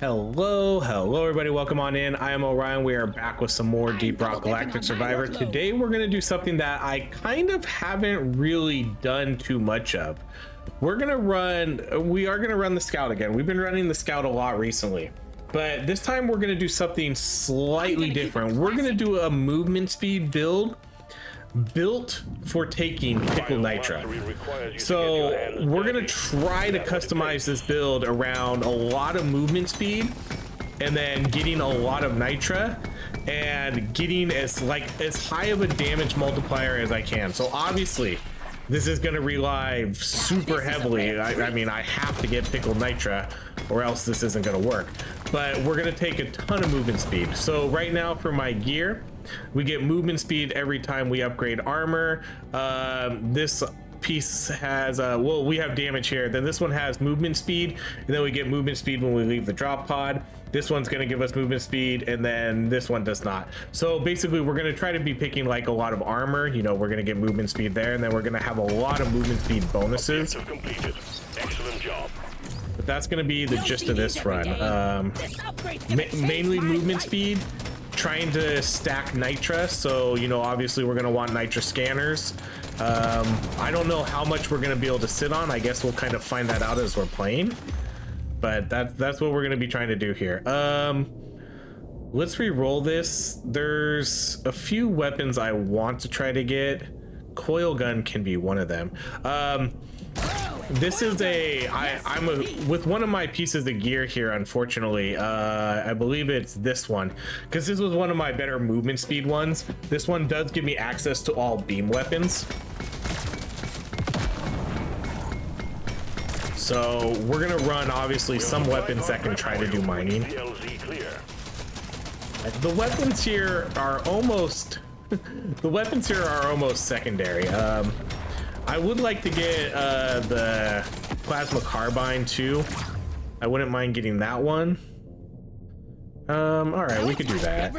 Hello everybody, welcome on in. I am Orion. We are back with some more Deep Rock Galactic Survivor. Today we're going to do something that I kind of haven't really done too much of. We are going to run the scout again. We've been running the scout a lot recently, but this time we're going to do something slightly different. We're going to do a movement speed build built for taking Pickle Nitra. So we're gonna try to customize this build around a lot of movement speed and then getting a lot of Nitra and getting as high of a damage multiplier as I can. So obviously this is gonna rely super heavily. I mean, I have to get Pickle Nitra or else this isn't gonna work, but we're gonna take a ton of movement speed. So right now for my gear, we get movement speed every time we upgrade armor. This piece has well, we have damage here, then this one has movement speed, and then we get movement speed when we leave the drop pod. This one's going to give us movement speed, and then this one does not. So basically we're going to try to be picking like a lot of armor, you know, we're going to get movement speed there, and then we're going to have a lot of movement speed bonuses. Excellent job. But that's going to be the gist of this run. Mainly movement speed, trying to stack Nitra. So, you know, obviously we're going to want Nitra scanners. I don't know how much we're going to be able to sit on. I guess we'll kind of find that out as we're playing, but that's what we're going to be trying to do here. Let's re-roll this. There's a few weapons I want to try to get. Coil gun can be one of them. This is I'm with one of my pieces of gear here, unfortunately. I believe it's this one, because this was one of my better movement speed ones. This one does give me access to all beam weapons. So we're gonna run obviously some weapons that can try to do mining. The weapons here are almost secondary. I would like to get the plasma carbine too. I wouldn't mind getting that one. All right, we could do that.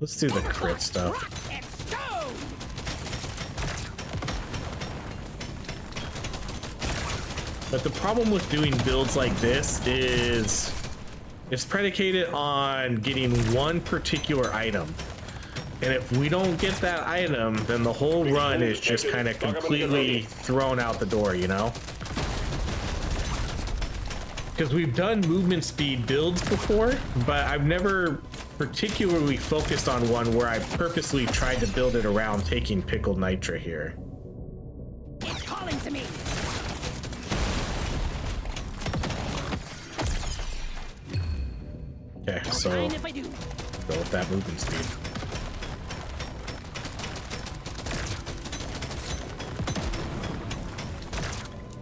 Let's do the crit stuff. But the problem with doing builds like this is it's predicated on getting one particular item. And if we don't get that item, then the whole run is just kind of completely thrown out the door, you know? Because we've done movement speed builds before, but I've never particularly focused on one where I purposely tried to build it around taking Pickle Nitra here. It's calling to me. Okay, so go with that movement speed.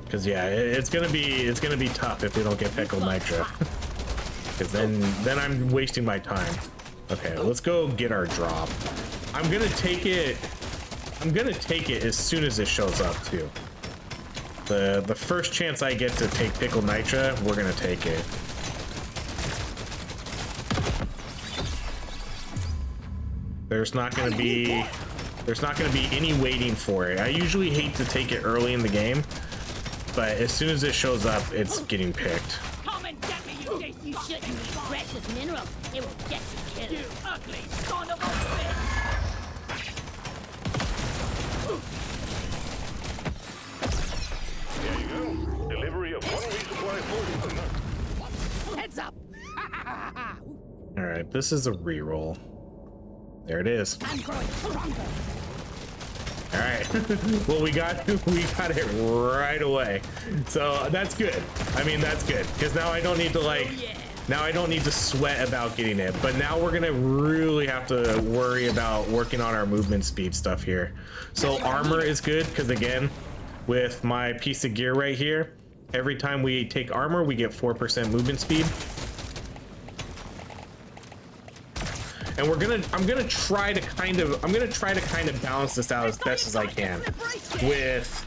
Because yeah, it's gonna be tough if we don't get Pickle Nitra. Because then I'm wasting my time. Okay, let's go get our drop. I'm gonna take it as soon as it shows up too. The first chance I get to take Pickle Nitra, we're gonna take it. There's not gonna be any waiting for it. I usually hate to take it early in the game, but as soon as it shows up, it's getting picked. Come and get me, you tasty shit, you precious mineral. It will get you killed. You ugly son of a bitch. There you go. Delivery of one resupply for you. Heads up. All right, this is a reroll. There it is. I'm growing stronger. All right. Well, we got it right away, so that's good. I mean, that's good, because now I don't need to sweat about getting it. But now we're gonna really have to worry about working on our movement speed stuff here. So armor is good, because again, with my piece of gear right here, every time we take armor, we get 4% movement speed. And I'm gonna try to kind of balance this out as best as I can with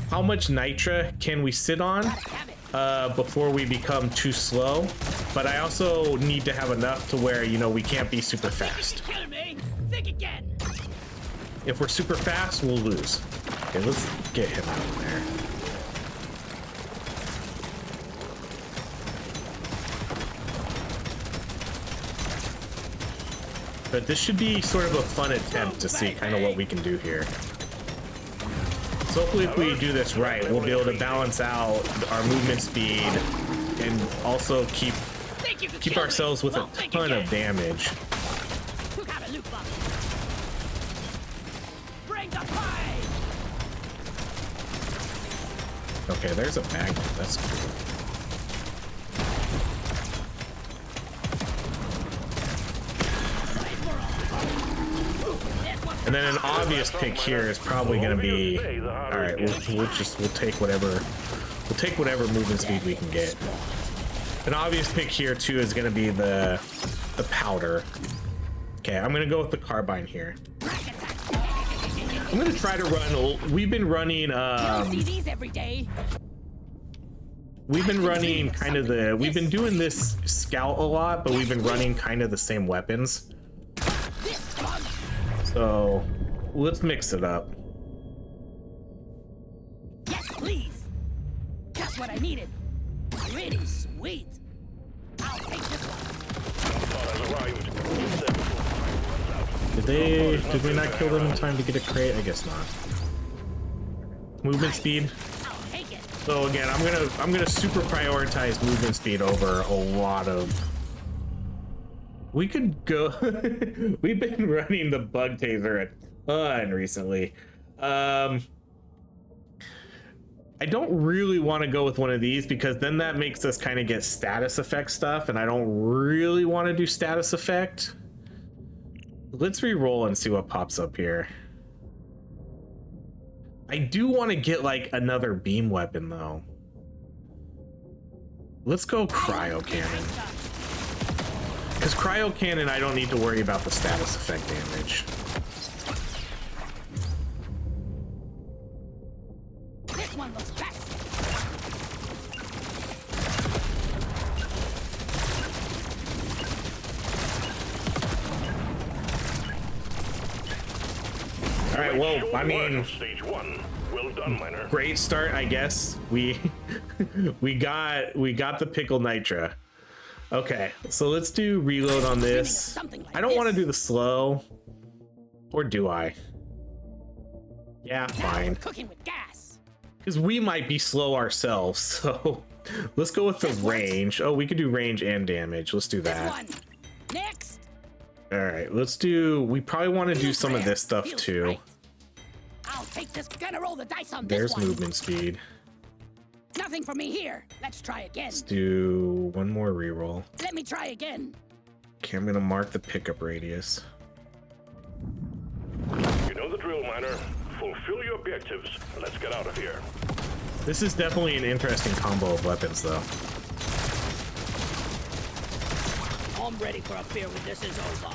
how much Nitra can we sit on before we become too slow. But I also need to have enough to where, you know, we can't be super fast. Think again. If we're super fast, we'll lose. Okay, let's get him out of there. But this should be sort of a fun attempt to see kind of what we can do here. So hopefully if we do this right, we'll be able to balance out our movement speed and also keep ourselves with a ton of damage. Okay, there's a magnet. That's cool. And then an obvious pick here is probably going to be, all right, we'll take whatever movement speed we can get. An obvious pick here too is going to be the powder. Okay, I'm going to go with the carbine here. I'm going to try to run. We've been running we've been running kind of we've been doing this scout a lot, but we've been running kind of the same weapons. So let's mix it up. Yes, please. Just what I needed. Pretty sweet. I'll take this one. Did we not kill them in time to get a crate? I guess not. Movement speed. I'll take it. So again, I'm gonna super prioritize movement speed over a lot of. We could go. We've been running the bug taser a ton recently. I don't really want to go with one of these because then that makes us kind of get status effect stuff, and I don't really want to do status effect. Let's re-roll and see what pops up here. I do want to get like another beam weapon though. Let's go cryo cannon. Because cryo cannon, I don't need to worry about the status effect damage. This one looks best. All right, well, I mean, Stage 1. Well done, miner. great start, I guess. We got the Pickle Nitra. Okay, so let's do reload on this. I don't want to do the slow, or do I? Yeah, fine. Cooking with gas. Because we might be slow ourselves, so let's go with the range. Oh, we could do range and damage. Let's do This that. one. Next. All right, let's do. We probably want to do some of this stuff Feels too. right. I'll take this. Gonna roll the dice on this There's one. movement speed. Nothing for me here. Let's try again. Let's do one more reroll. Let me try again. Okay, I'm gonna mark the pickup radius. You know the drill, miner. Fulfill your objectives. Let's get out of here. This is definitely an interesting combo of weapons, though. I'm ready for a beer when this is over.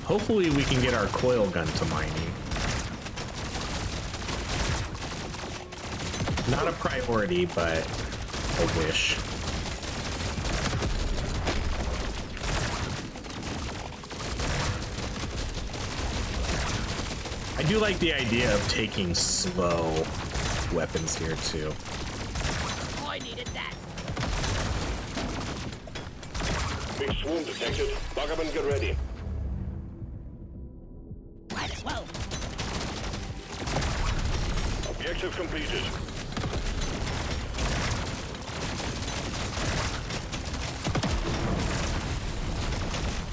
Hopefully we can get our coil gun to mining. Not a priority, but a wish. I do like the idea of taking slow weapons here too. I needed that. Big swarm detected. Lock up and get ready. Might as well. Objective completed.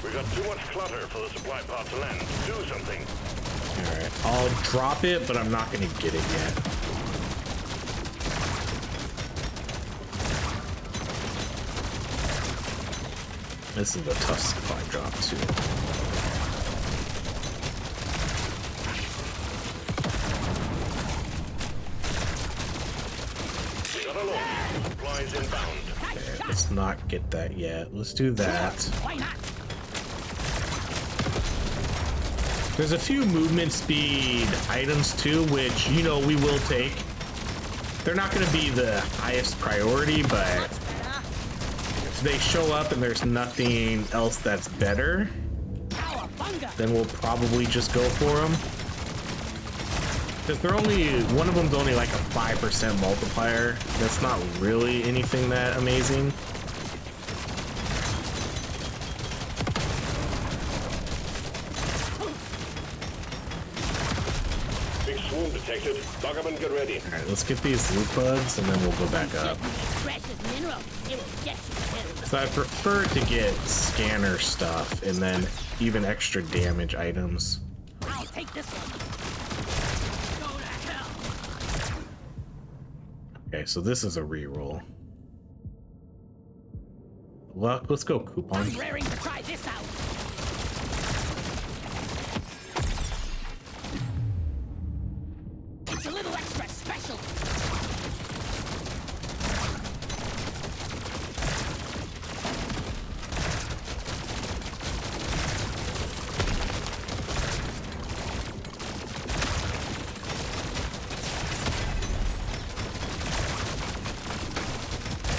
We got too much clutter for the supply pod to land. Do something. Alright, I'll drop it, but I'm not gonna get it yet. This is a tough supply drop too. We got a launch. Supplies inbound. Okay, let's not get that yet. Let's do that. Why not? There's a few movement speed items too, which, you know, we will take. They're not going to be the highest priority, but if they show up and there's nothing else that's better, Cowabunga. then we'll probably just go for them. Because they're only, one of them's only like a 5% multiplier. That's not really anything that amazing. detected. Lock up and get ready. All right, let's get these loot bugs and then we'll go back up. Precious mineral. It will get you killed. So I prefer to get scanner stuff and then even extra damage items. I'll take this one. Go to hell. Okay, so this is a reroll. Luck, let's go coupon. I'm raring to try this out. It's a little extra special.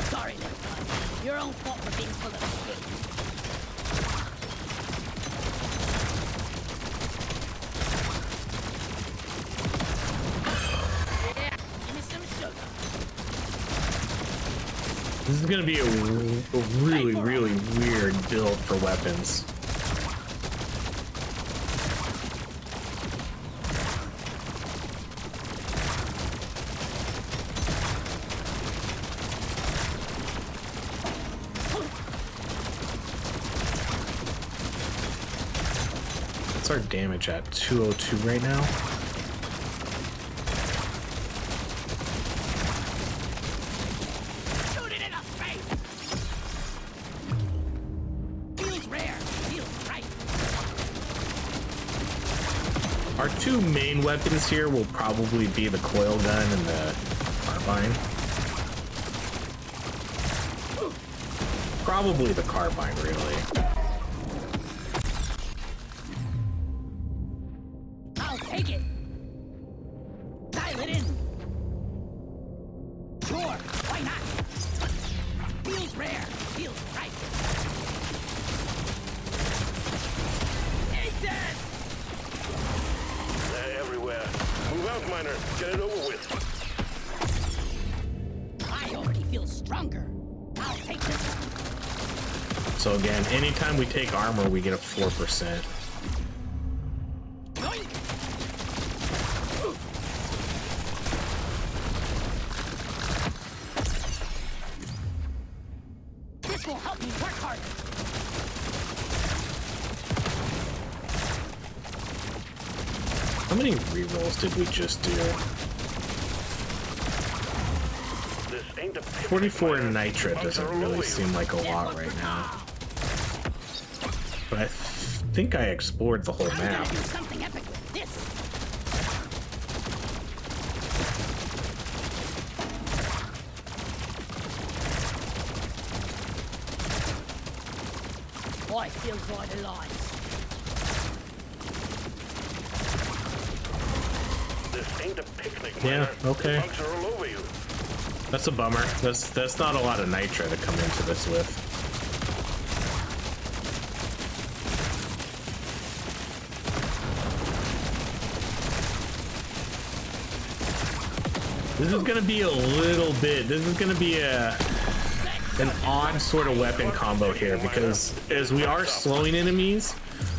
Sorry, little one. Your own fault for being full of shit. Yeah, give me some sugar. This is gonna be a really, really weird build for weapons. What's our damage at? 202 right now? Shoot it in the face! Feels rare. Feels right. Our two main weapons here will probably be the coil gun and the carbine. Probably the carbine, really. I'll take it. Dial it in. Sure, why not? Feels rare. Feels right. He's dead! They're everywhere. Move out, miner. Get it over with. I already feel stronger. I'll take this one. So again, anytime we take armor, we get a 4%. Yoink! This will help me work harder. How many rerolls did we just do? This ain't a picnic, 44 miner. Nitra Bugs doesn't are really over seem like a lot right now. But I think I explored the whole I'm map. gonna do something epic with this. I feel vitalized. This ain't a picnic, Yeah, miner. okay. The bugs are all over you. That's a bummer. That's not a lot of Nitra to come into this with. This is gonna be a little bit. This is gonna be an odd sort of weapon combo here because as we are slowing enemies,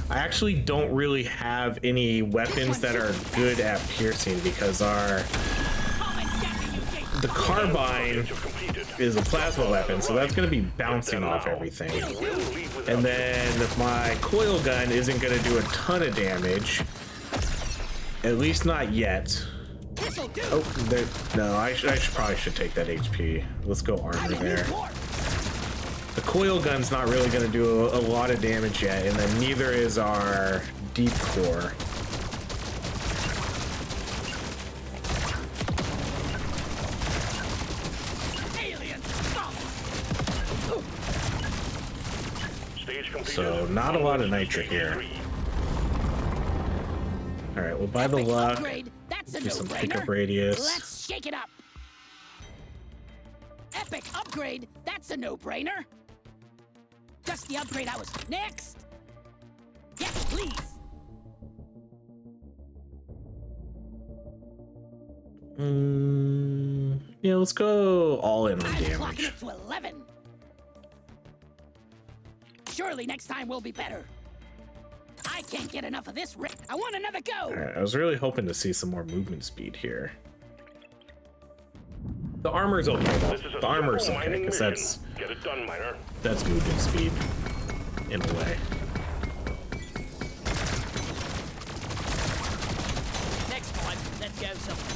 I actually don't really have any weapons that are good at piercing because the carbine is a plasma weapon, so that's going to be bouncing off everything. And then my coil gun isn't going to do a ton of damage, at least not yet. Oh, no, I probably should take that HP. Let's go armor there. The coil gun's not really going to do a lot of damage yet, and then neither is our deep core. So not a lot of Nitra here. All right, we'll buy the luck. Do some pickup radius. Let's shake it up. Epic upgrade. That's a no-brainer. Just the upgrade I was next. Yes, please. Yeah, let's go all in on I'm clocking damage. it to 11. Surely next time will be better. I can't get enough of this wreck. I want another go. All right, I was really hoping to see some more movement speed here. The armor's okay though. The armor's okay because Get it done, miner. that's movement speed in a way. Next time, let's go somewhere.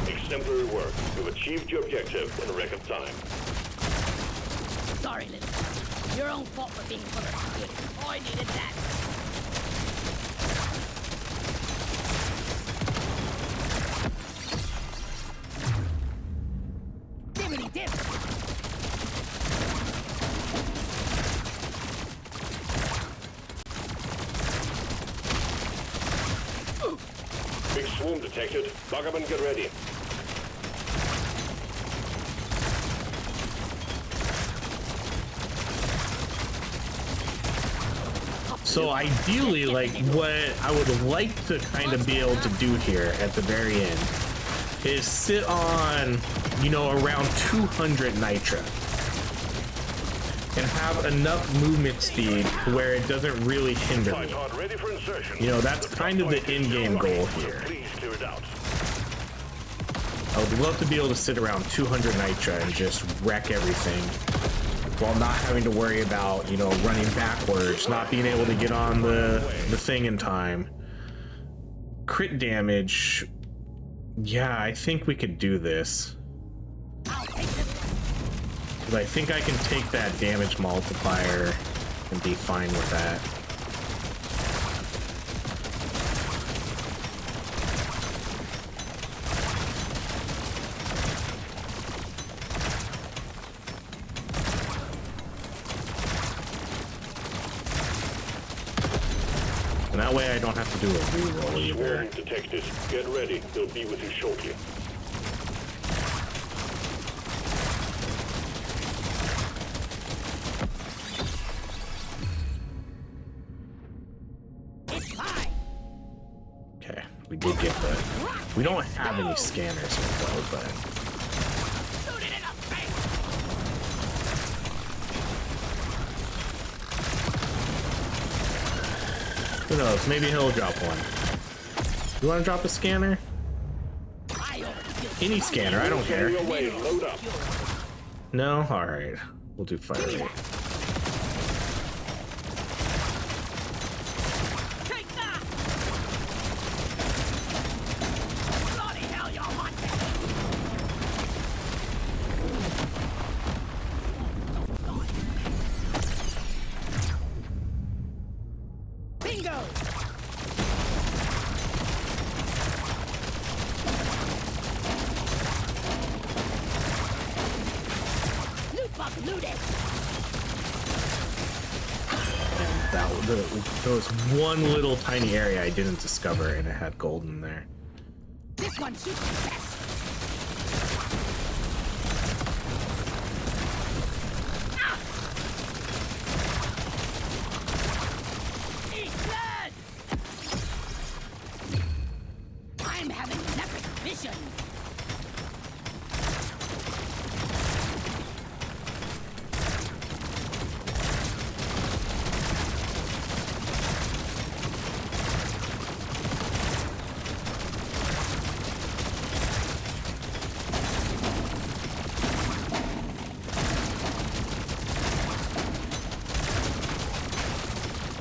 Exemplary work. You've achieved your objective in a record time. Sorry, little fella. Your own fault for being full of good. I needed that. Dibbity dip. Big swarm detected. Buggerman, get ready. So ideally, like what I would like to kind of be able to do here at the very end is sit on, you know, around 200 Nitra and have enough movement speed where it doesn't really hinder me. Hard ready for insertion. You know, that's kind of the in-game goal here. Please clear it out. I would love to be able to sit around 200 Nitra and just wreck everything while not having to worry about, you know, running backwards, not being able to get on the thing in time. Crit damage, yeah, I think we could do this. I'll take this one. 'Cause I think I can take that damage multiplier and be fine with that. And that way I don't have to do a reroll either. Swarm detected. Get ready. They'll be with you shortly. It's fine. Okay, we did get the... We don't have any scanners though, but... Shoot it in the face. Who knows? Maybe he'll drop one. You want to drop a scanner? I already feel Any scanner, I don't care. Your way. Load up. No? Alright. We'll do fire rate. Take that! Bloody hell, you're hot! Bingo! Loot bug looted! And there was one little tiny area I didn't discover and it had gold in there. This one shoots the best! Ah! Eat blood! I'm having an epic vision!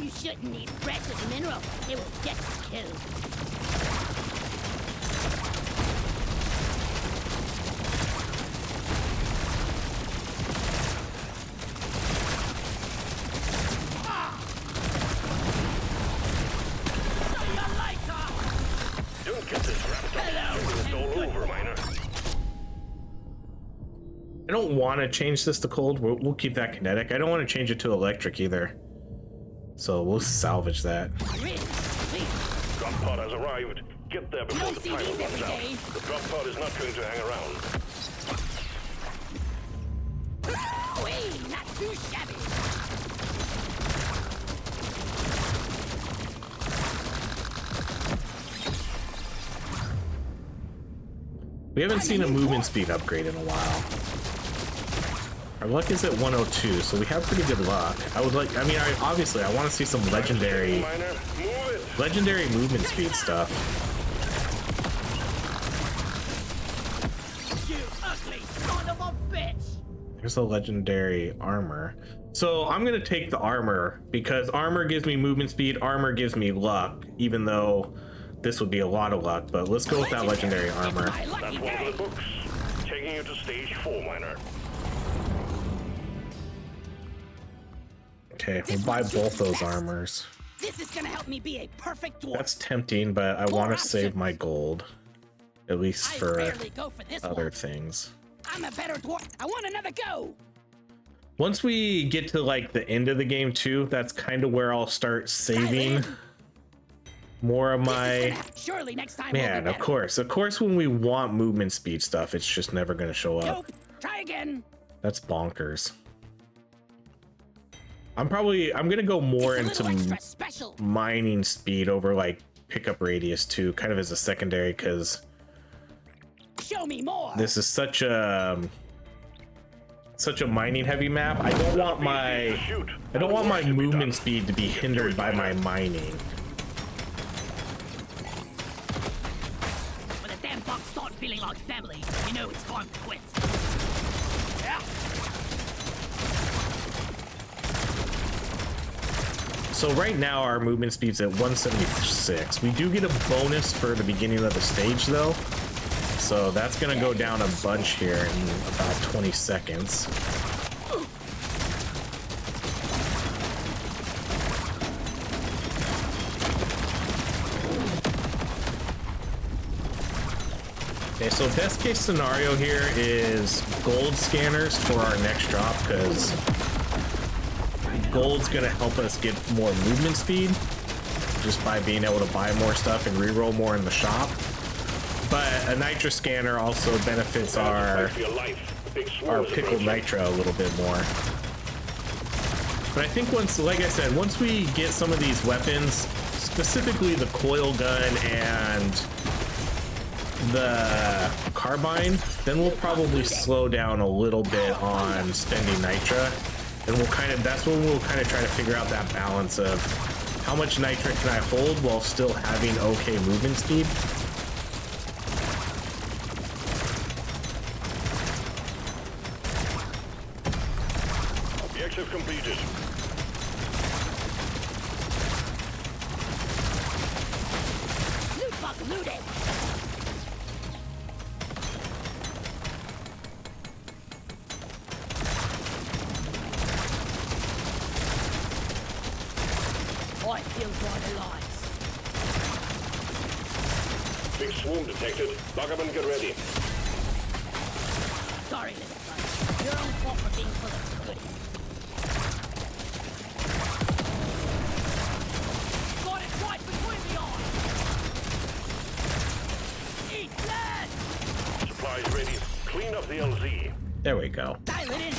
You shouldn't eat precious minerals. They will get you killed. See you later! Don't get this wrapped up. It's all over, miner. I don't want to change this to cold. We'll keep that kinetic. I don't want to change it to electric either. So we'll salvage that. Really? Please. Drop pod has arrived. Get there before No the timer CDs runs every out. day. The drop pod is not going to hang around. Wait, not too shabby. We haven't seen a movement speed upgrade in a while. Our luck is at 102, so we have pretty good luck. I would like, I mean, obviously I want to see some legendary movement speed stuff. You ugly son of a bitch! There's a legendary armor. So I'm gonna take the armor because armor gives me movement speed, armor gives me luck, even though this would be a lot of luck, but let's go with that legendary armor. That's one of the books. Taking you to stage 4, miner. Okay, we'll buy both those armors. This is gonna help me be a perfect dwarf. That's tempting, but I want to save my gold. At least I for rarely go for this other one. things. I'm a better dwarf. I want another go. Once we get to like the end of the game too, that's kind of where I'll start saving more of my... Surely next time. Man, of course when we want movement speed stuff, it's just never going to show up. Nope. Try again. That's bonkers. I'm gonna go more It's a into little extra special. mining speed over like pickup radius too, kind of as a secondary, because Show me more. this is such a mining heavy map. I don't want my movement speed to be hindered by my mining. When the damn bugs start feeling like family, you know it's time to quit. Yeah. So right now our movement speed's at 176. We do get a bonus for the beginning of the stage though. So that's gonna go down a bunch here in about 20 seconds. Okay, so best case scenario here is gold scanners for our next drop, because gold's gonna help us get more movement speed just by being able to buy more stuff and reroll more in the shop. But a Nitra scanner also benefits our Pickle Nitra a little bit more. But I think like I said, once we get some of these weapons, specifically the coil gun and the carbine, then we'll probably slow down a little bit on spending Nitra. And that's when we'll kind of try to figure out that balance of how much Nitra can I hold while still having okay movement speed. Objective completed. Loot bug looted. I feel quite alive. Big swarm detected. Loggerman, get ready. Sorry, little bug. Your own fault for being full of goodies. Got it right between the eyes. Eat that! Supplies ready. Clean up the LZ. There we go. Dial it in.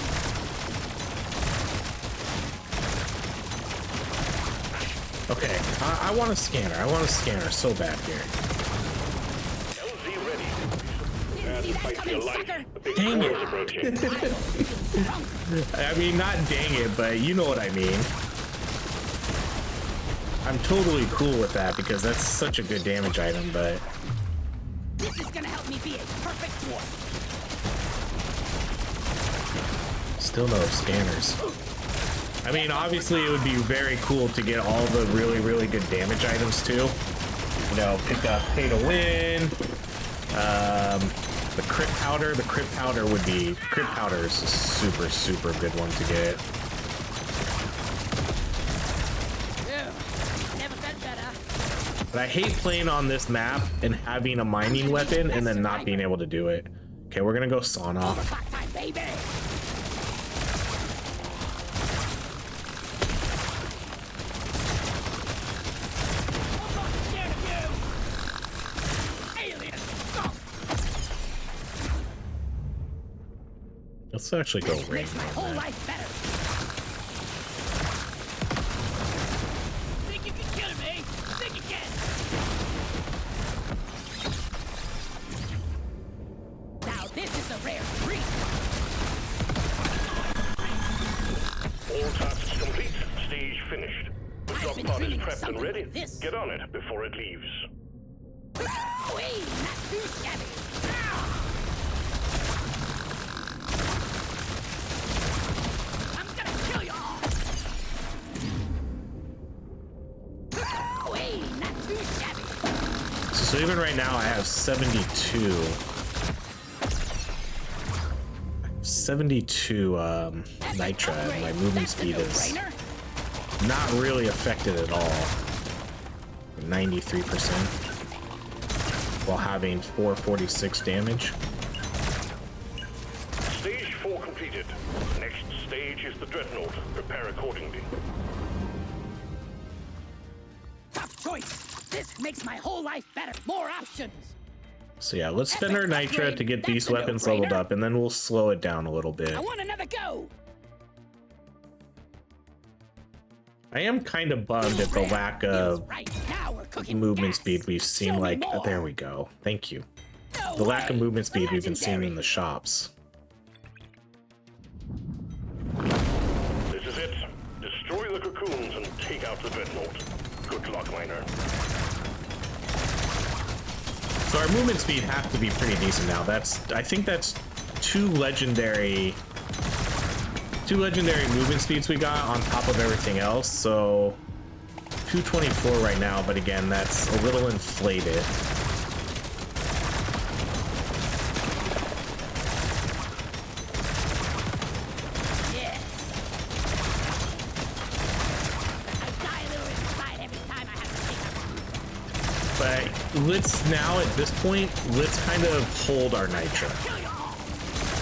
Okay, I want a scanner. I want a scanner so bad here. LZ ready. Didn't see that Fight for your coming, life. sucker. The big Dang swarm it. is approaching. I mean, not dang it, but you know what I mean. I'm totally cool with that because that's such a good damage item, but This is gonna help me be a perfect dwarf. still no scanners. I mean, obviously it would be very cool to get all the really, really good damage items too. You know, pick up pay to win, the crit powder. The crit powder is a super, super good one to get. Never felt better. But I hate playing on this map and having a mining weapon and then not being able to do it. Okay, we're gonna go sawn off. Back time, baby. I'm not scared of you. Alien. Stop. Let's actually go This right makes my on whole that. life better. Think you can kill me? Think again. Now this is a rare treat. When something ready, like this. get on it before it leaves. Whee! Not too shabby. I'm gonna kill you all. Whee! Not too shabby. So even right now I have 72. 72 Nitra, and my movement speed is not really affected at all. 93%. While having 446 damage. Stage 4 completed. Next stage is the Dreadnought. Prepare accordingly. Top choice. This makes my whole life better. More options. So yeah, let's spend our Nitra to get these weapons leveled up, and then we'll slow it down a little bit. I want another go. I am kind of bummed at the lack of Right. Now we're cooking movement gas. speed we've seen. Show me Like, more. there we go. Thank you. No The lack of way. movement speed we've been seeing in Legendary. the shops. This is it. Destroy the cocoons and take out the Dreadnought. Good luck, miner. So our movement speed has to be pretty decent now. I think that's two legendary movement speeds we got on top of everything else. So 224 right now, but again, that's a little inflated. Yes. I die a little inside every time I have to take a But let's now, at this point, let's kind of hold our Nitra. kill you all.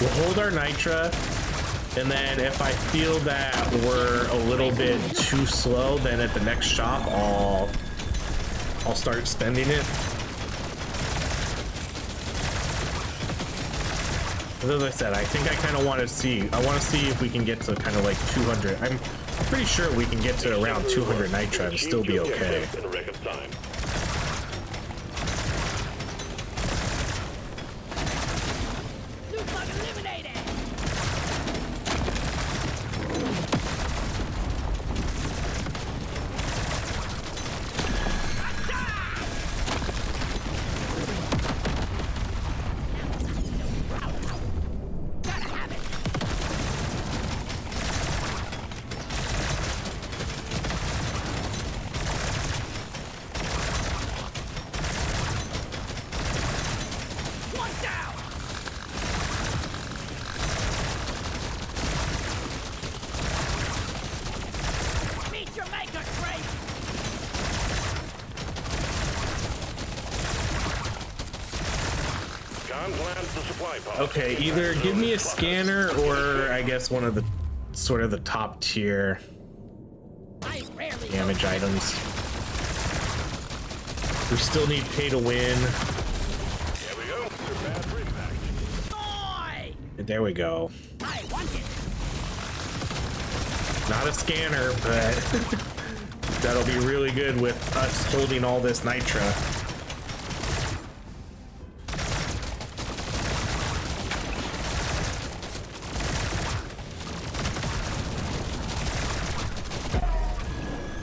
We'll hold our Nitra, and then if I feel that we're a little bit too slow, then at the next shop, I'll start spending it. But as I said, I think I kind of want to see if we can get to kind of like 200. I'm pretty sure we can get to around 200 Nitra and still be okay. In a record time. New bug eliminated. Gotta have it. One down. Meet your maker, Drake. Can't land the supply pod. Okay, either give me a scanner or I guess one of the sort of the top tier I rarely damage items. We still need pay to win. Here we go. Prepare for impact. Boy! There we go. I want it. Not a scanner, but that'll be really good with us holding all this Nitra.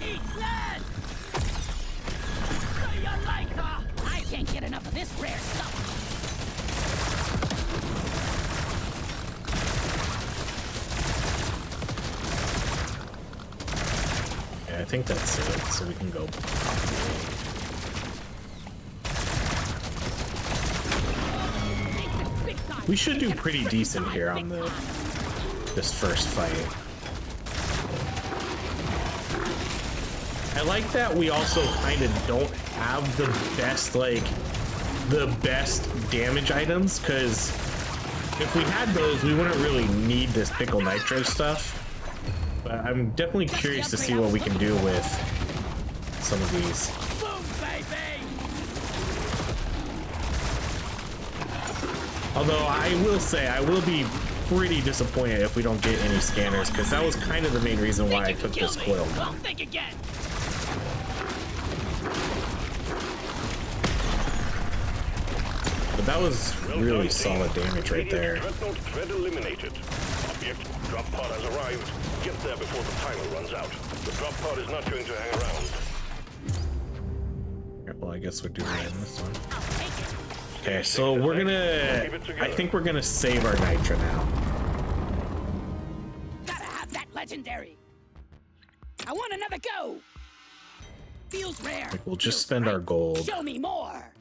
Eat lead! So you like her? I can't get enough of this rare stuff. Yeah, I think that's it, so we can go. We should do pretty decent here on this first fight. I like that we also kind of don't have the best damage items, because if we had those, we wouldn't really need this Pickle Nitro stuff. But I'm definitely curious to see what we can do with some of these. Boom, baby! Although I will say, I will be pretty disappointed if we don't get any scanners, because that was kind of the main reason why I took this coil gun. Don't think again. But that was really solid damage right there. Dreadnought threat eliminated. Object drop pod has arrived. Get there before the timer runs out. The drop pod is not going to hang around. Well, I guess we're doing that in this one. I'll take it. Okay, so we're gonna... I think we're gonna save our Nitra now. Gotta have that legendary. I want another go. Feels rare. Like, we'll just Feels spend our right. gold. Show me more.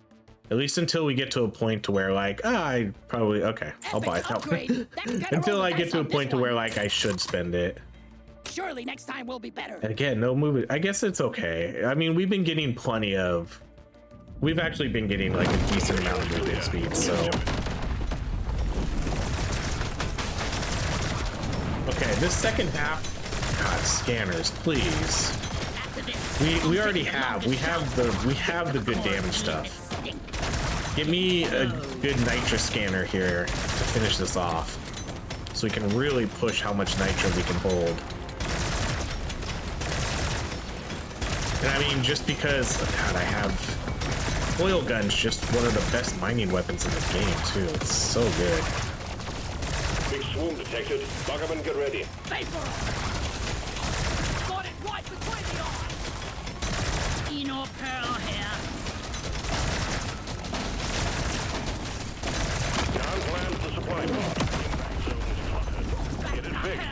At least until we get to a point to where, like, I probably... Okay, I'll buy that Upgrade. one. That's gotta Until roll I the get dice to a on this point to where, one. like, I should spend it. Surely next time will be better. And again, no movement. I guess it's okay. I mean, we've been getting plenty of... We've actually been getting, like, a decent amount of movement speed, so... Okay, this second half... God, scanners, please. After this, We already have. We have the good damage stuff. Give me a good Nitra scanner here to finish this off. So we can really push how much Nitra we can hold. And I mean, just because, God, I have oil guns, just one of the best mining weapons in the game, too. It's so good. Big swarm detected. Buggerman, get ready. Vapor! Got it right between the eyes! Eno Pearl here. Can't land the supply pod. Zone is cluttered. Get it fixed.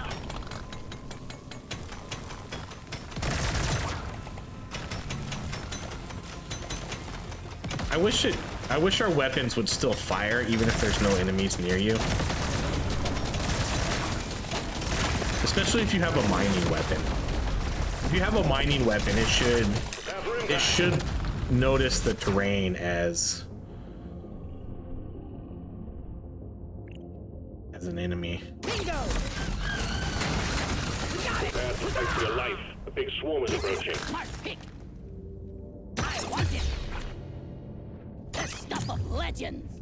I wish our weapons would still fire even if there's no enemies near you. Especially if you have a mining weapon. If you have a mining weapon, it should notice the terrain as an enemy. Bingo! We got it! Prepare to fight for your life. A big swarm is approaching. Smart pick! I want it! The stuff of legends!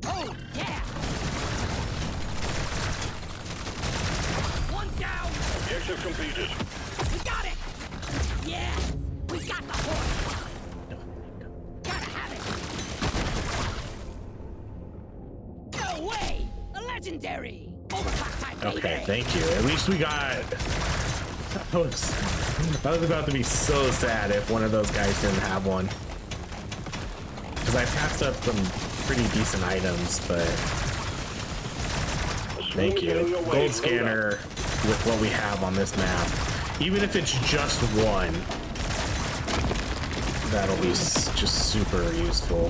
Oh, yeah! One down! Objective completed. We got it! Yes! We got the horse! Gotta have it! No way! A legendary! Overclock time, baby! Okay, thank you. At least we got... I was about to be so sad if one of those guys didn't have one. Because I passed up some pretty decent items, but... Thank you. Gold scanner with what we have on this map. Even if it's just one, that'll be just super useful.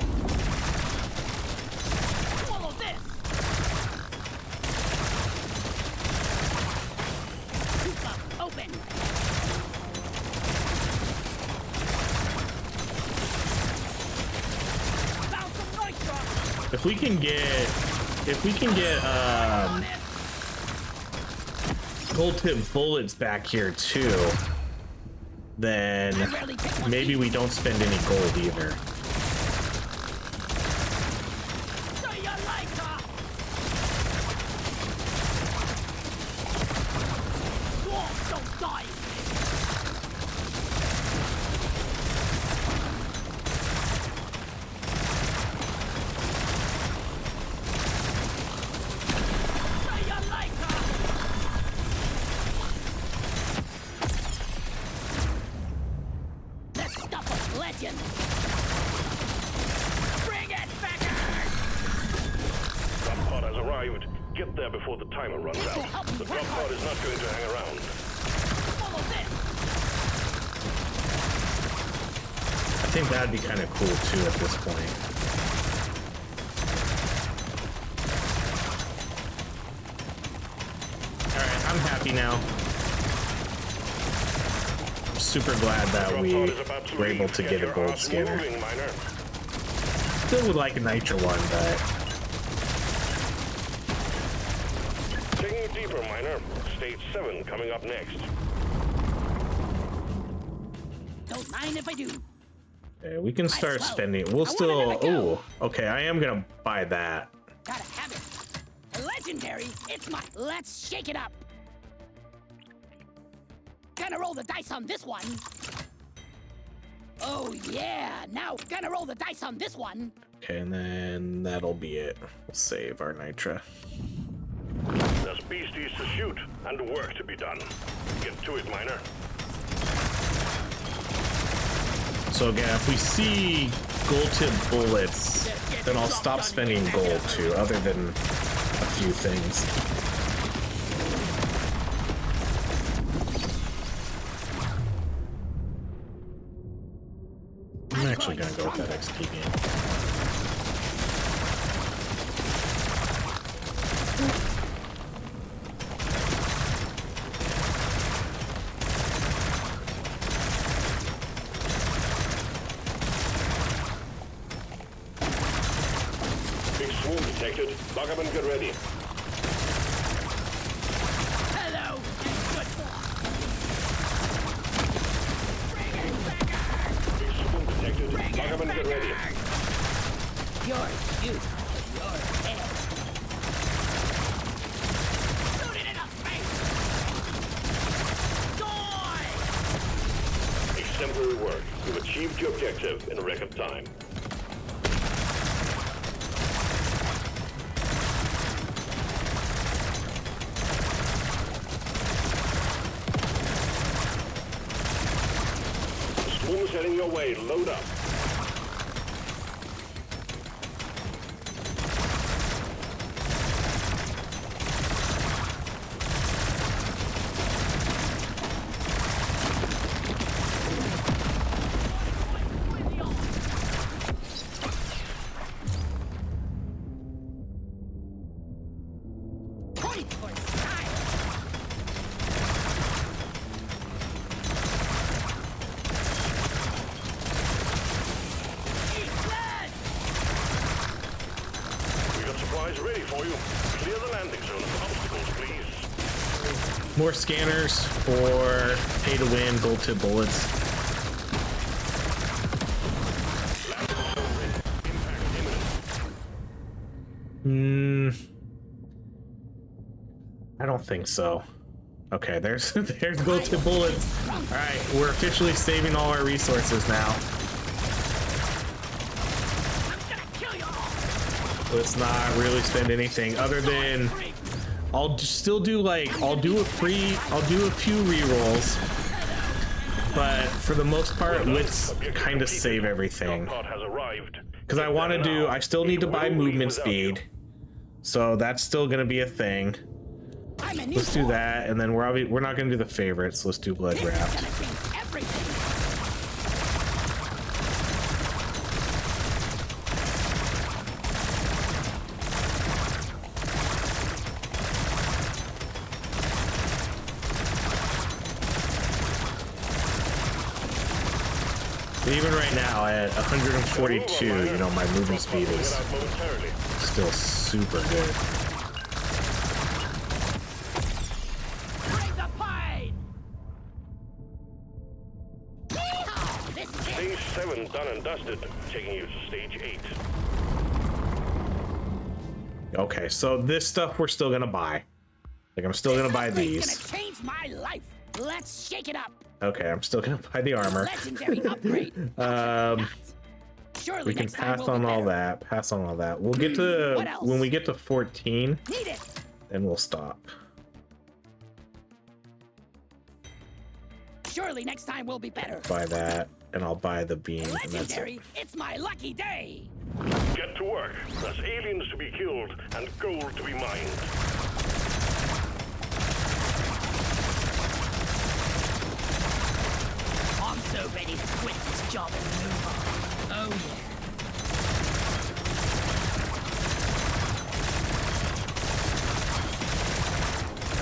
Swallow this! Hoop open! Found some nitro! If we can get gold tip bullets back here too, then maybe we don't spend any gold either. See ya later! Dwarf don't die! See ya later! The stuff of legend! Bring it, Beckers! Drop pod has arrived. Get there before the timer runs This will out. help me The work drop pod is not going to hang around. Follow this! I think that'd be kind of cool too at this point. All right, I'm happy now. I'm super glad that Drop we pod is about were able leave. to get a your gold ass scanner. moving, miner. Still would like a Nitra one, but Digging deeper, miner. Stage 7 coming up next. Don't mind if I do. okay, we can start well. spending. I We'll want still. another go. Oh, okay. I am gonna buy that. Gotta have it. A legendary, it's mine. Let's shake it up. Gonna roll the dice on this one. Oh yeah, now gonna roll the dice on this one. Okay, and then that'll be it. We'll save our Nitra. There's beasties to shoot and work to be done. Get to it, miner. So again, if we see gold tip bullets, then I'll stop spending gold too, other than a few things. I'm actually gonna go with that XP game. Big swarm detected. Lock up and get ready. Hello, and good luck. Big swarm detected. Lock up and get ready. You're cute. Your head. Shoot it in the face. Die! Exemplary work. You've achieved your objective in a record time. The swarm is heading your way. Load up. Point for style. Eat lead! We got supplies ready for you. Clear the landing zone of obstacles, please. More scanners for pay to win gold tip bullets. Landing zone ready. Impact imminent. I don't think so. Okay, there's gold tip bullets. All right, we're officially saving all our resources now. I'm gonna kill you all! Let's not really spend anything other than I'll still do I'll do a few rerolls, but for the most part, let's kind of save everything. Pod has arrived. Because I still need to buy movement speed, so that's still gonna be a thing. I'm a new Let's do dwarf. that, and then we're not gonna do the favorites. Let's do blood This is raft. gonna change everything. Even right now at 142, you know, my movement speed is Get out momentarily. still super good. Bring the pine! Yeehaw! This is it. Stage 7 done and dusted. Taking you to stage 8. Okay, so this stuff we're still gonna buy. I'm still gonna buy Upgrade's these. gonna change my life. Let's shake it up. Okay, I'm still gonna buy the armor. Legendary upgrade. Surely We can next time pass we'll on be all better. that. Pass on all that. We'll get to What else? when we get to 14, Need it. then we'll stop. Surely next time we'll be better. Buy that, and I'll buy the beam, and that's it. Legendary. It's my lucky day. Get to work. There's aliens to be killed and gold to be mined. I'm so ready to quit this job and move on. Oh yeah.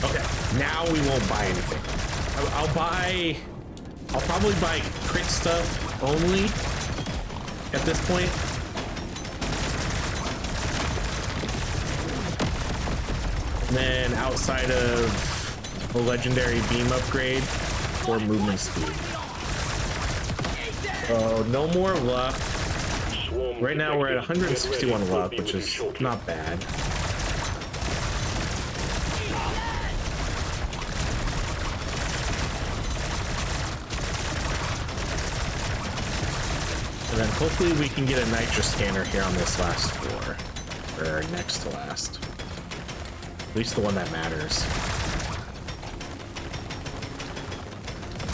Okay, now we won't buy anything. I'll probably buy crit stuff only at this point. And then outside of a legendary beam upgrade or movement speed. So no more luck. Swarm Right now we're at detected. Get 161 ready. luck, We'll be which with you is shortly. not bad. And then hopefully we can get a Nitra scanner here on this last floor. Or next to last. At least the one that matters.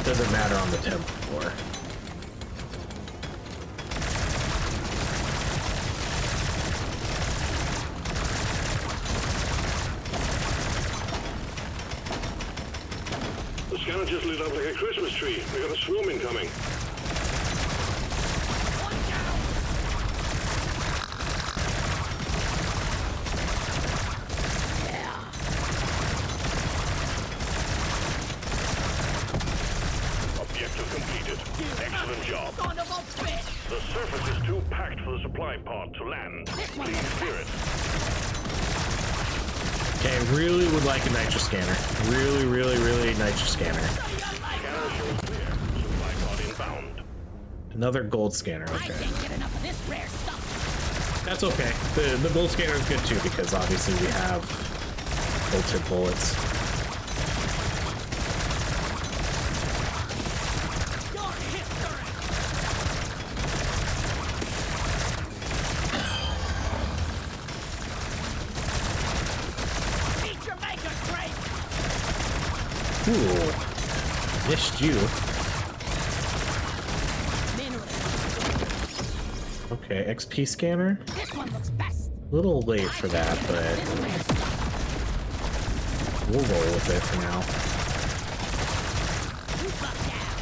Doesn't matter on the 10th floor. scanner just lit up like a Christmas tree. We got a swarm incoming. Objective completed. Excellent job. The surface is too packed for the supply pod to land. Please clear it. Okay, really would like a nitro scanner. Really, really, really nitro scanner. Scanner shows clear. Supply pod inbound. Another gold scanner. I Okay, can't get enough of this rare stuff. that's okay. The gold scanner is good too because obviously we have bolted bullets. Your history. Feature maker great. Ooh, missed you. Mineral. Okay, XP scanner. This one looks best. A little late for that, but This rare stuff. we'll roll with it for now. You buck down.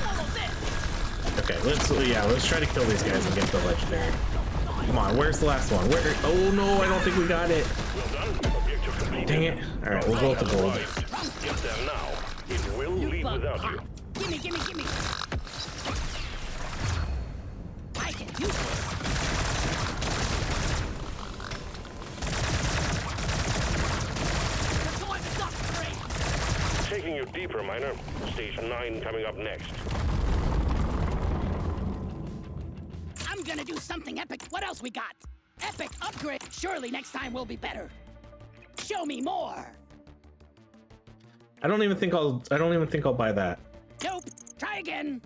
Follow this. Okay, let's try to kill these guys and get the legendary. Come on, where's the last one? Where? Oh no, I don't think we got it. Well done. Objective completed. Dang it. All right, we'll go with the gold. Get there now. It will leave without you. Gimme, gimme, gimme. I can use this. Deployment's up, great. Taking you deeper, Miner. Station 9 coming up next. I'm gonna do something epic. What else we got? Epic upgrade. Surely next time will be better. Show me more. I don't even think I'll buy that. Nope. Try again.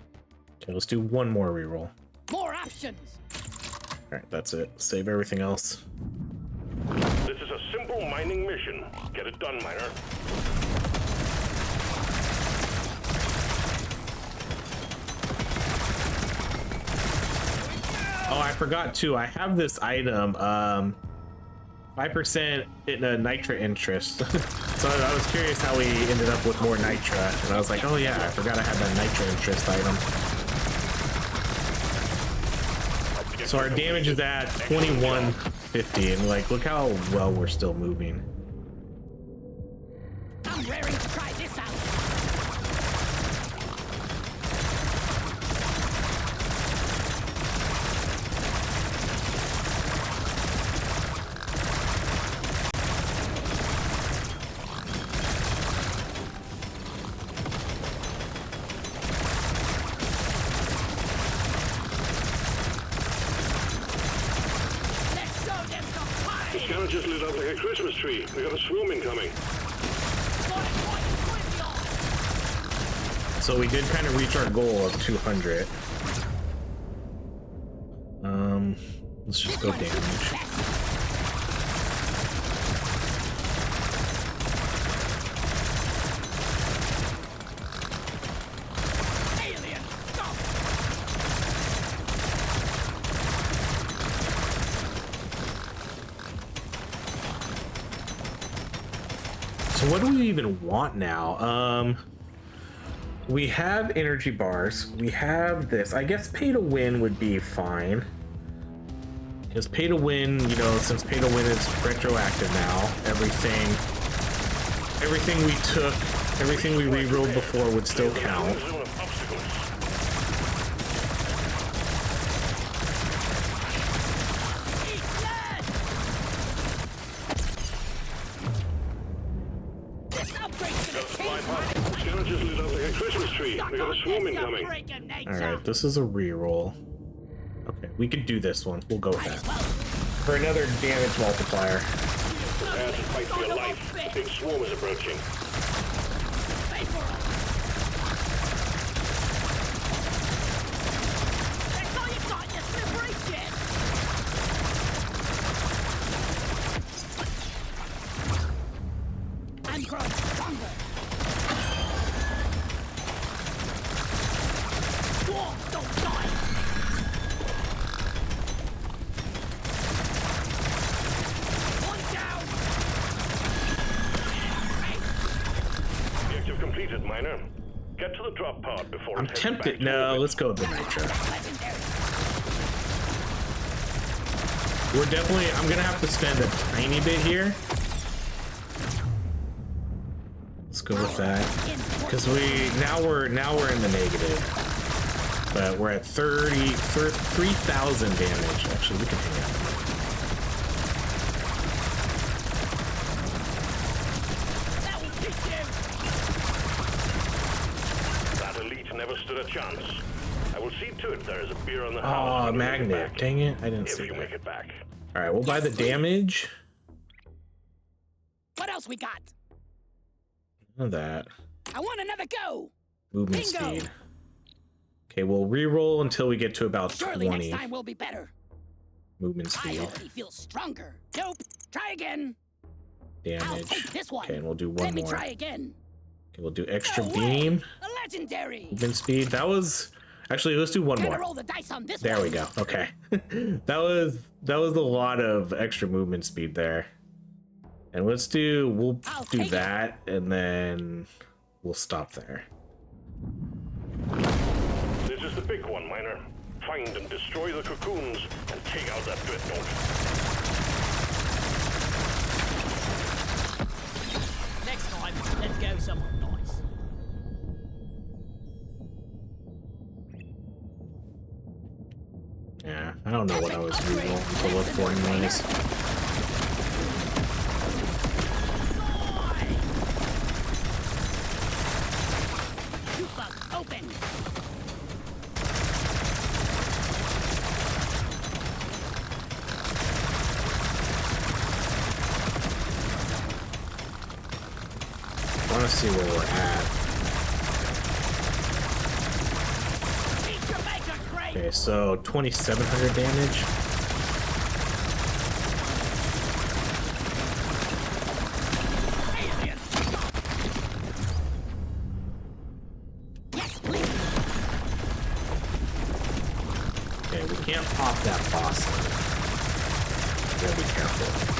Okay, let's do one more reroll. More options. All right, that's it. Save everything else. This is a simple mining mission. Get it done, Miner. Oh, I forgot too. I have this item, 5% in a Nitra interest. So I was curious how we ended up with more Nitra, and I was like, oh yeah, I forgot I had that Nitra interest item. So our damage is at 2150, and like, look how well we're still moving. I'm raring to try this out. Let's show them some The fire. scanner just lit up like a Christmas tree. We got a swarm incoming. So we did kind of reach our goal of 200. Let's just go damage. Alien, stop! So what do we even want now? We have energy bars. We have this. I guess pay to win would be fine. Because pay to win, you know, since pay to win is retroactive now, everything we took, everything we rerolled before would still count. Zone of obstacles. Eat lead! This upgrade's gonna change my Scanner just lit up like a Christmas tree. We got a swarm incoming. All right, this is a reroll. Okay, we could do this one. We'll go with that. For another damage multiplier. Prepare to fight for your life. The big swarm is approaching. That's all you got, you slippery shit! I'm growing stronger. Dwarves don't die! One down! card before I'm it heads tempted. back to No, orbit. let's go with the Nitra. Legendary. We're definitely, I'm gonna have to spend a tiny bit here. Let's go with that. Because now we're in the negative. But we're at 3,000 damage. Actually, we can hang out. That will teach you. That elite never stood a chance. I will see to it there is a beer on the Oh, house. when we make it magnet. back. Dang it. I didn't If see you make that. it back. All right, we'll buy the damage. What else we got? None of that. I want another go. Movement Bingo. speed. Okay, we'll re-roll until we get to about Surely 20 next time will be better. movement I speed. already feel stronger. Nope. Try again. I'll Damage. take this one. Okay, and we'll do Let one me more. try again. Okay, we'll do extra No way. beam. A legendary. Movement speed. That was actually, let's do one Gotta more. roll the dice on this There one. we go. Okay. that was a lot of extra movement speed there. And we'll do I'll take it. that and then we'll stop there. This is the big one, Miner. Find and destroy the cocoons and take out that dreadnought. Next time, let's go somewhere nice. Yeah, I don't know what I was re-rolling to look for anyways. Shoot bug open. I want to see where we're at. Eat your maker, Crate. Okay, so 2,700 damage. Alien. Yes, please. Okay, we can't pop that boss. Gotta be careful.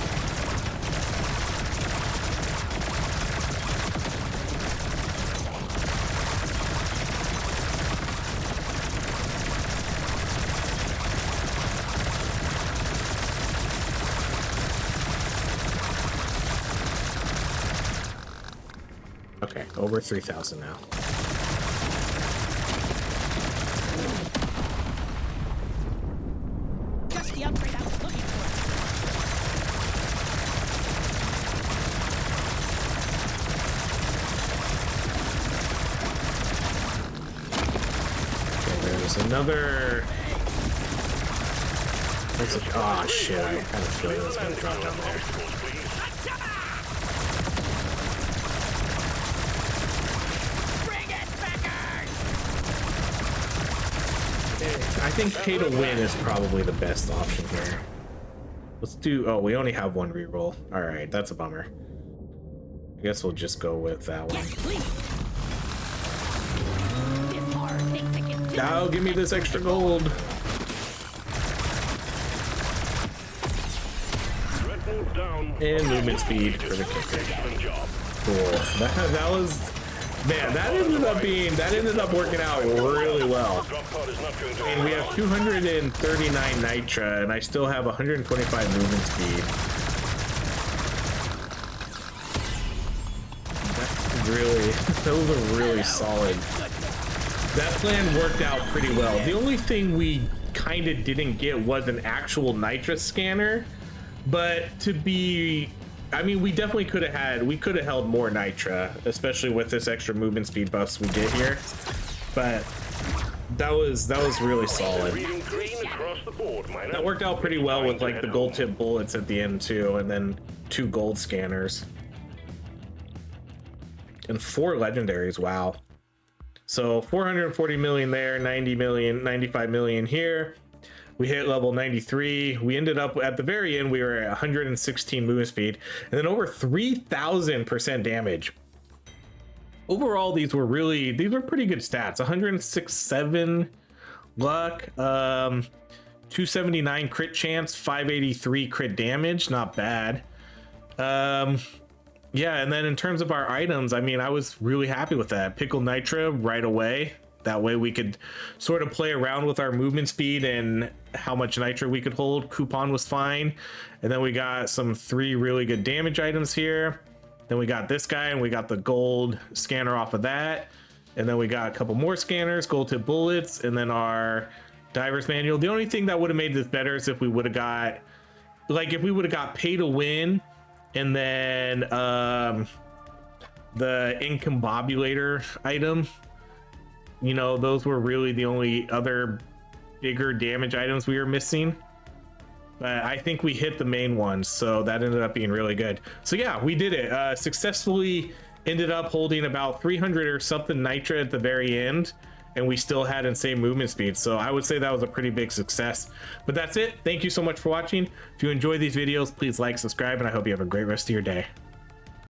Okay, over 3,000 now. Just the upgrade I was looking for. Okay, there's another. There's a, oh shit, I had a feeling it was gonna drop down there. Obstacles, please. Bring it, Beckers! I think pay to win is probably the best option here. Let's do, oh, we only have one reroll. Alright, that's a bummer. I guess we'll just go with that one. Yes, please. This hard thinks it can do Now give me this extra gold. Dreadnought down. And movement speed for the kicker. Excellent job. Cool. That was, man, that ended up working out really well. Drop pod is not going to. And we have 239 Nitra, and I still have 125 movement speed. That's really, those are really solid. That plan worked out pretty well. The only thing we kind of didn't get was an actual Nitra scanner, but I mean, we definitely could have held more Nitra, especially with this extra movement speed buffs we get here. But that was really solid. Reading green across the board, Miner. That worked out pretty well with like the gold tip bullets at the end too, and then 2 gold scanners. And 4 legendaries, wow. So 440 million there, 90 million, 95 million here. We hit level 93. We ended up at the very end, we were at 116 movement speed, and then over 3,000% damage. Overall, these were pretty good stats. 106.7 luck, 279 crit chance, 583 crit damage, not bad. Yeah, and then in terms of our items, I mean, I was really happy with that. Pickle Nitra right away. That way we could sort of play around with our movement speed and how much nitra we could hold. Coupon was fine. And then we got some 3 really good damage items here. Then we got this guy, and we got the gold scanner off of that. And then we got a couple more scanners, gold tip bullets, and then our diver's manual. The only thing that would have made this better is if we would have got, like, if we would have got pay to win, and then the incombobulator item. You know, those were really the only other bigger damage items we were missing. But I think we hit the main ones, so that ended up being really good. So yeah, we did it. Successfully ended up holding about 300 or something nitra at the very end, and we still had insane movement speed. So I would say that was a pretty big success. But that's it. Thank you so much for watching. If you enjoy these videos, please like, subscribe, and I hope you have a great rest of your day.